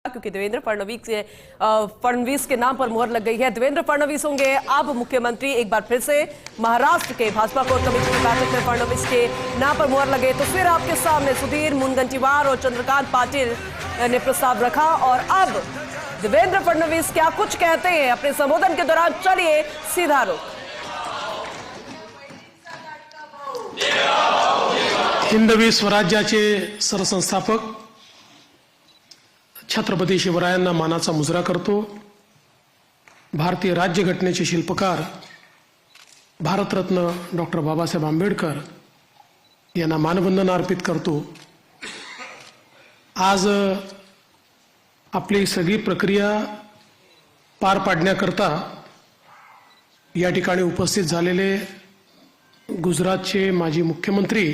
क्योंकि देवेंद्र फडणवीस के नाम पर मुहर लग गई है। देवेंद्र फडणवीस होंगे अब मुख्यमंत्री। एक बार फिर से महाराष्ट्र के भाजपा कोर कमेटी की बैठक में फडणवीस के नाम पर मुहर लगे तो फिर आपके सामने सुधीर मुनगंटीवार और चंद्रकांत पाटिल ने प्रस्ताव रखा। और अब देवेंद्र फडणवीस क्या कुछ कहते हैं अपने संबोधन के दौरान, चलिए सीधा रुख। हिंदवी स्वराज्याचे सरसंस्थापक छत्रपती शिवरायांना मानाचा मुजरा करतो। भारतीय राज्यघटनेचे शिल्पकार भारतरत्न डॉक्टर बाबासाहेब आंबेडकर यांना मानवंदना अर्पित करतो। आज आपली सगळी प्रक्रिया पार पाडण्याकरता या ठिकाणी उपस्थित झालेले गुजरातचे माजी मुख्यमंत्री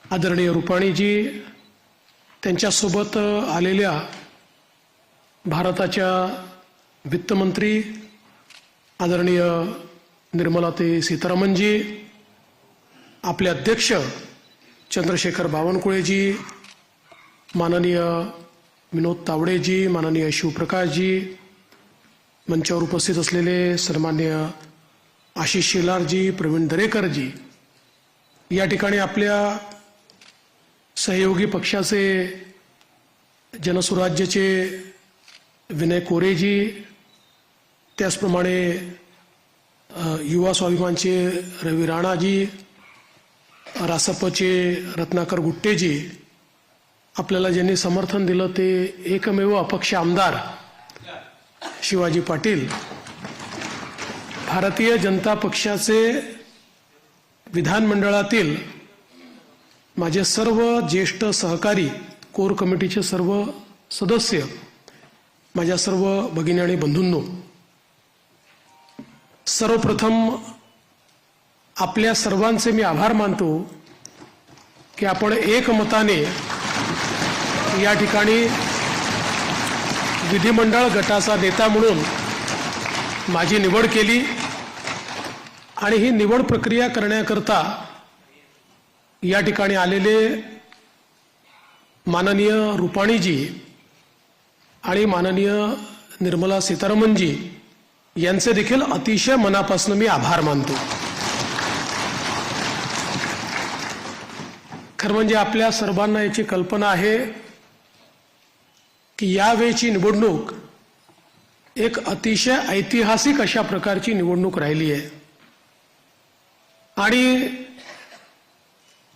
आदरणीय रूपाणीजी, त्यांच्यासोबत आलेल्या भारताच्या वित्तमंत्री आदरणीय निर्मलाताई सीतारामनजी, आपले अध्यक्ष चंद्रशेखर बावनकुळेजी, माननीय विनोद तावडेजी, माननीय शिवप्रकाशजी, मंचावर उपस्थित असलेले सन्माननीय आशिष शेलारजी, प्रवीण दरेकरजी, या ठिकाणी आपल्या सहयोगी पक्षाचे जनसुराज्यचे विनय कोरेजी, त्याचप्रमाणे युवा स्वाभिमानचे रवी राणाजी, रासपचे रत्नाकर गुट्टेजी, आपल्याला ज्यांनी समर्थन दिलं ते एकमेव अपक्ष आमदार शिवाजी पाटील, भारतीय जनता पक्षाचे विधानमंडळातील माझे सर्व ज्येष्ठ सहकारी, कोर कमिटीचे सर्व सदस्य, माझ्या सर्व भगिनी आणि बंधूंनो, सर्वप्रथम आपल्या सर्वांचे मी आभार मानतो की आपण एकमताने या ठिकाणी विधिमंडळ गटाचा नेता म्हणून माझी निवड केली आणि ही निवड प्रक्रिया करण्याकरता या ठिकाणी आलेले माननीय रूपाणीजी आणि माननीय निर्मला सीतारामनजी यांचे देखील अतिशय मनापासून मी आभार मानतो। खरं म्हणजे आपल्या सर्वांना याची कल्पना आहे की यावेळची निवडणूक एक अतिशय ऐतिहासिक अशा प्रकारची निवडणूक राहिली आहे आणि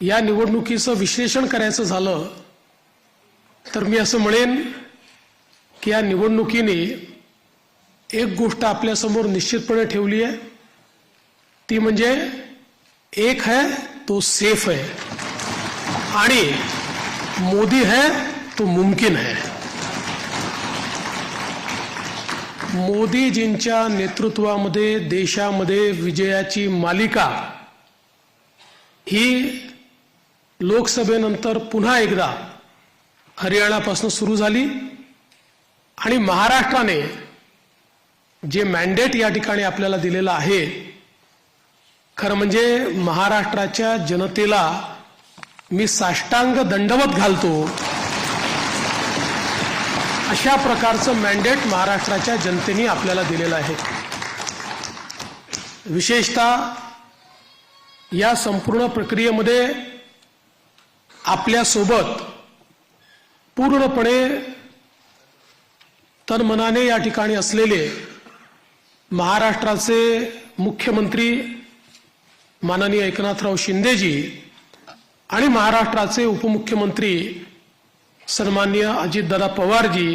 या निवडणुकीचं विश्लेषण करायचं झालं तर मी असं म्हणेन की या निवडणुकीने एक गोष्ट आपल्यासमोर निश्चितपणे ठेवली आहे, ती म्हणजे एक है तो सेफ है आणि मोदी है तो मुमकिन है। मोदीजींच्या नेतृत्वामध्ये देशामध्ये विजयाची मालिका ही लोकसभेनंतर पुन्हा एकदा हरियाणापासून सुरू झाली आणि महाराष्ट्राने जे मॅन्डेट या ठिकाणी आपल्याला दिलेलं आहे, खरं म्हणजे महाराष्ट्राच्या जनतेला मी साष्टांग दंडवत घालतो अशा प्रकारचं मॅन्डेट महाराष्ट्राच्या जनतेने आपल्याला दिलेलं आहे। विशेषतः या संपूर्ण प्रक्रियेमध्ये आपल्या सोबत पूर्णपणे तनमनाने या ठिकाणी असलेले महाराष्ट्राचे मुख्यमंत्री माननीय एकनाथराव शिंदेजी आणि महाराष्ट्राचे उपमुख्यमंत्री सन्माननीय अजितदादा पवारजी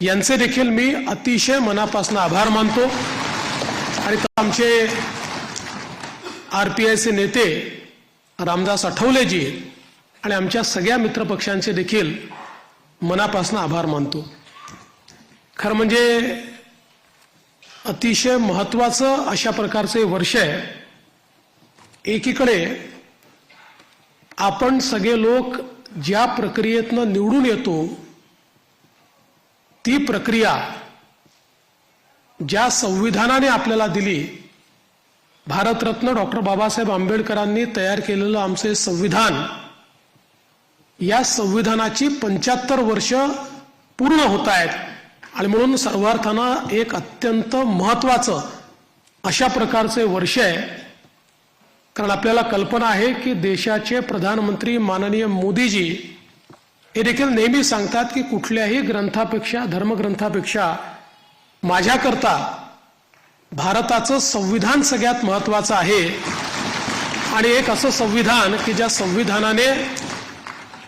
यांचे देखील मी अतिशय मनापासून आभार मानतो। आणि आमचे आरपीआयचे नेते रामदास आठवलेजी आणि आमच्या सगळ्या मित्रपक्षांचे देखील मनापासून आभार मानतो। खरं म्हणजे अतिशय महत्त्वाचं अशा प्रकारचे वर्ष आहे। एकीकडे आपण सगळे लोक ज्या प्रक्रियेतनं निवडून येतो ती प्रक्रिया ज्या संविधानाने आपल्याला दिली, भारतरत्न डॉक्टर बाबासाहेब आंबेडकरांनी तयार केलेलं आमचे संविधान, या संविधानाची 75 वर्ष पूर्ण होत आहेत आणि म्हणून सर्वार्थानं एक अत्यंत महत्त्वाचं अशा प्रकारचे वर्ष आहे. कारण आपल्याला कल्पना आहे की देशाचे प्रधानमंत्री माननीय मोदीजी हे देखील नेहमी सांगतात की कुठल्याही ग्रंथापेक्षा धर्मग्रंथापेक्षा माझ्याकरता भारताचं संविधान सगळ्यात महत्त्वाचं आहे. आणि एक असं संविधान की ज्या संविधानाने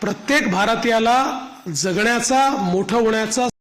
प्रत्येक भारतीयाला जगण्याचा, मोठं होण्याचा